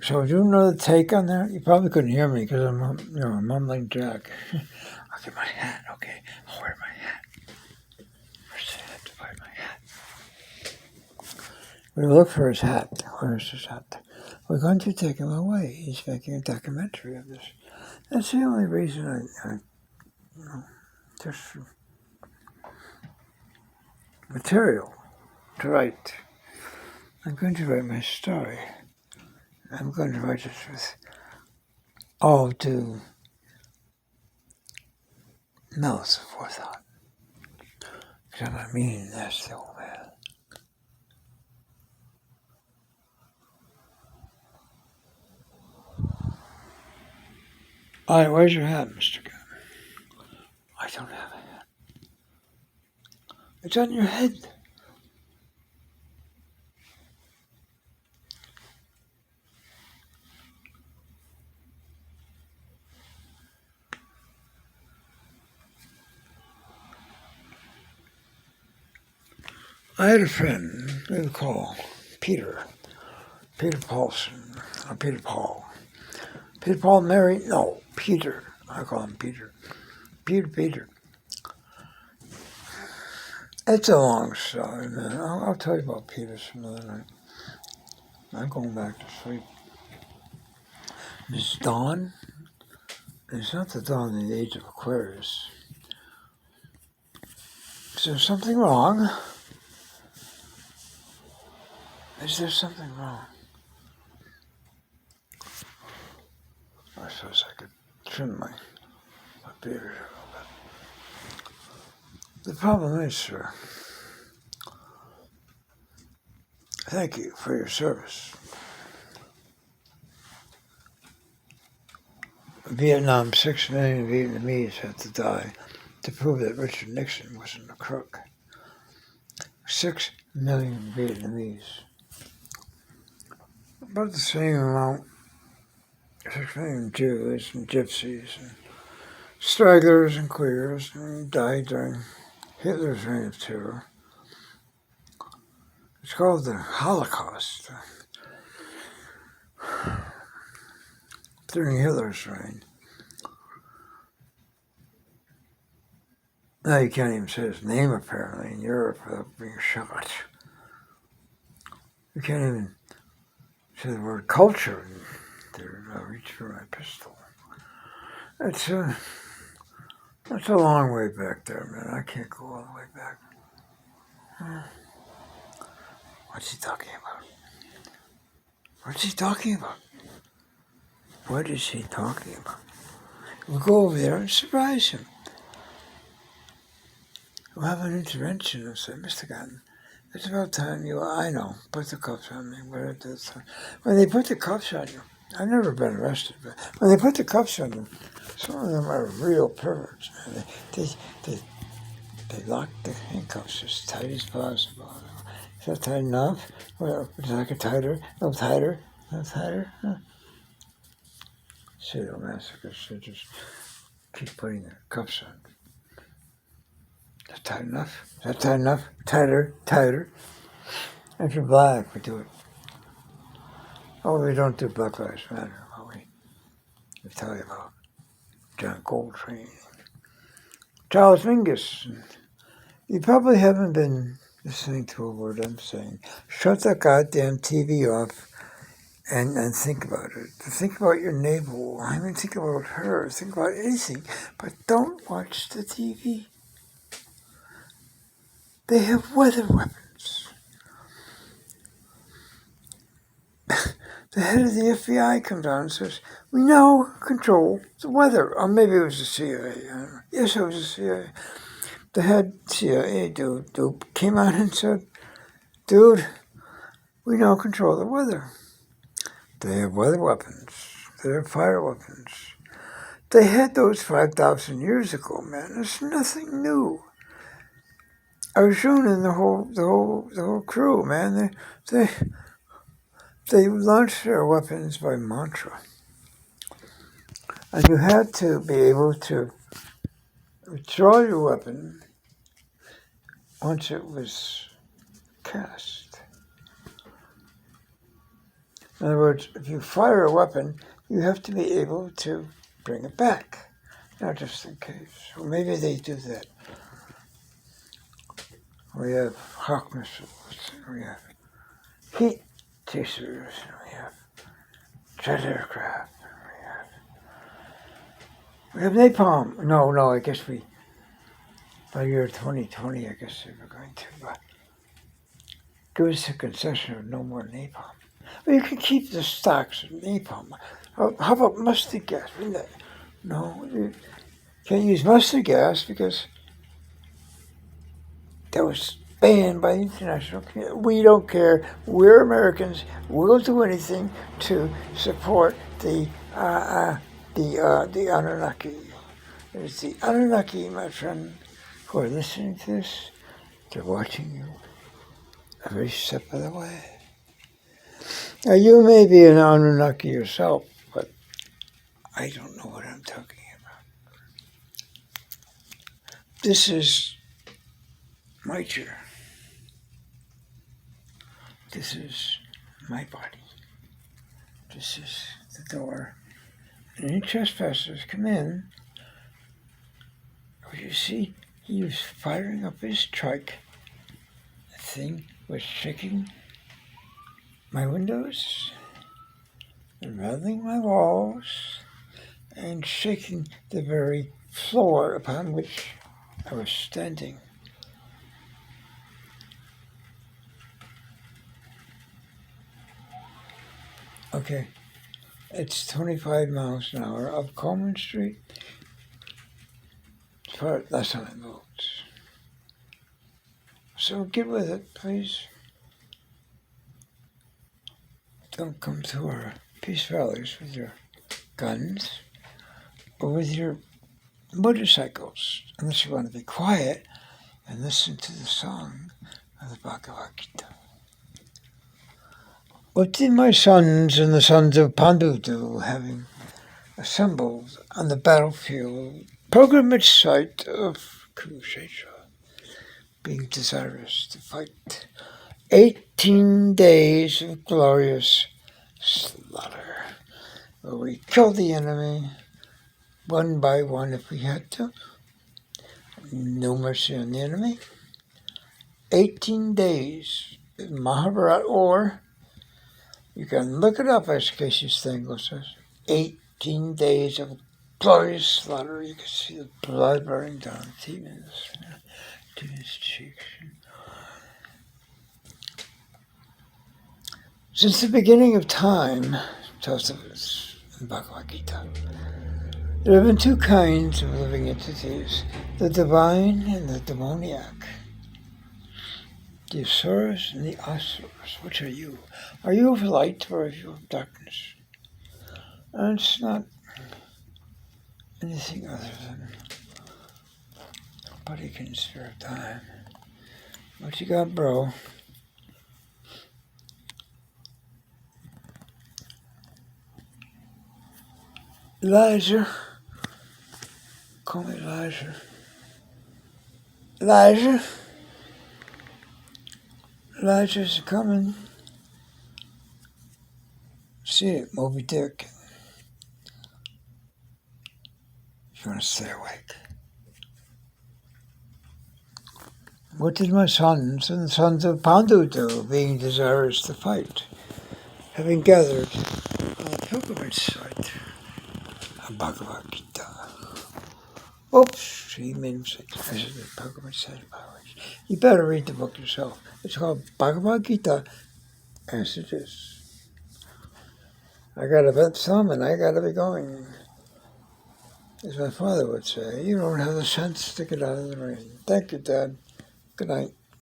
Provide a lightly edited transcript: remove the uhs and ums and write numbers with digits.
So do another take on that. You probably couldn't hear me because I'm, mumbling Jack. I'll get my hat. Okay, I'll wear my hat. First, I have to wear my hat. We look for his hat. Where's his hat? We're going to take him away. He's making a documentary of this. That's the only reason I just material to write. I'm going to write my story. I'm going to write it with all due malice of forethought. Because I'm a mean, nasty old man. All right, where's your hat, Mr. Gunn? I don't have a hat. It's on your head. I had a friend we would call Peter Paulson, or Peter Paul. Peter Paul married? No, Peter. I call him Peter. Peter. It's a long story, man. I'll tell you about Peter some other night. I'm going back to sleep. Miss Dawn? It's not the dawn in the age of Aquarius. Is there something wrong? Is there something wrong? I suppose I could trim my beard a little bit. The problem is, sir, thank you for your service. Vietnam, 6 million Vietnamese had to die to prove that Richard Nixon wasn't a crook. 6 million Vietnamese. About the same amount, 6 million Jews and gypsies and stragglers and queers who died during Hitler's reign of terror. It's called the Holocaust. During Hitler's reign. Now you can't even say his name apparently in Europe without being shot. You can't even say the word culture and I reach for my pistol. It's a long way back there, man. I can't go all the way back. What's he talking about? What's he talking about? What is he talking about? We'll go over there and surprise him. We'll have an intervention and say, Mr. Gunn, it's about time I know, put the cuffs on me. When they put the cuffs on you, I've never been arrested, but when they put the cuffs on you, some of them are real perverts, man. They lock the handcuffs as tight as possible. Is that tight enough? Well, would you like it tighter? A little tighter? A little tighter? Huh? Sadomasochists should just keep putting their cuffs on. Is that tight enough? Is that tight enough? Tighter. If you're black, we do it. Oh, we don't do Black Lives Matter, but we tell you about John Coltrane, Charles Mingus. You probably haven't been listening to a word I'm saying. Shut that goddamn TV off and think about it. Think about your neighbor. I mean, think about her. Think about anything. But don't watch the TV. They have weather weapons. The head of the FBI comes down and says, we now control the weather. Or maybe it was the CIA. Yes, it was the CIA. The head CIA dude came out and said, dude, we now control the weather. They have weather weapons. They have fire weapons. They had those 5,000 years ago, man. There's nothing new. Arjun and the whole crew, man. They launched their weapons by mantra. And you had to be able to withdraw your weapon once it was cast. In other words, if you fire a weapon, you have to be able to bring it back, not just in case. Well, maybe they do that. We have Hawk missiles, we have heat chasers, we have jet aircraft, we have napalm. No, I guess by year 2020, I guess they were going to give us a concession of no more napalm. Well, you can keep the stocks of napalm. How about mustard gas? No, you can't use mustard gas because that was banned by the international community. We don't care. We're Americans. We'll do anything to support the Anunnaki. It's the Anunnaki, my friend, who are listening to this. They're watching you every step of the way. Now, you may be an Anunnaki yourself, but I don't know what I'm talking about. This is my chair. This is my body. This is the door. And any trespassers come in. You see, he was firing up his trike. The thing was shaking my windows, and rattling my walls, and shaking the very floor upon which I was standing. Okay, it's 25 miles an hour up Coleman Street. That's how it moves. So get with it, please. Don't come to our Peace Valleys with your guns or with your motorcycles, unless you want to be quiet and listen to the song of the Bhagavad Gita. What did my sons and the sons of Pandu do, having assembled on the battlefield, pilgrimage site of Kurukshetra, being desirous to fight 18 days of glorious slaughter, where we killed the enemy one by one if we had to. No mercy on the enemy. 18 days in Mahabharata, or you can look it up as Casey Stengel says. 18 days of glorious slaughter. You can see the blood running down to his cheeks. Since the beginning of time, tells us in Bhagavad Gita, there have been two kinds of living entities, the divine and the demoniac. The Asuras and the Asuras. Which are you? Are you of light or are you of darkness? And it's not anything other than a buddy can spare time. What you got, bro? Elijah. Call me Elijah. Elijah. Elijah's coming. See it, Moby Dick. If you want to stay awake. What did my sons and the sons of Pandu do, being desirous to fight, having gathered on the pilgrimage site of Bhagavad Gita? Oops, he made a mistake. I said the pilgrimage site of Bhagavad Gita. You better read the book yourself. It's called Bhagavad Gita, as it is. I got a bent thumb and I got to be going. As my father would say, you don't have the sense to get out of the rain. Thank you, Dad. Good night.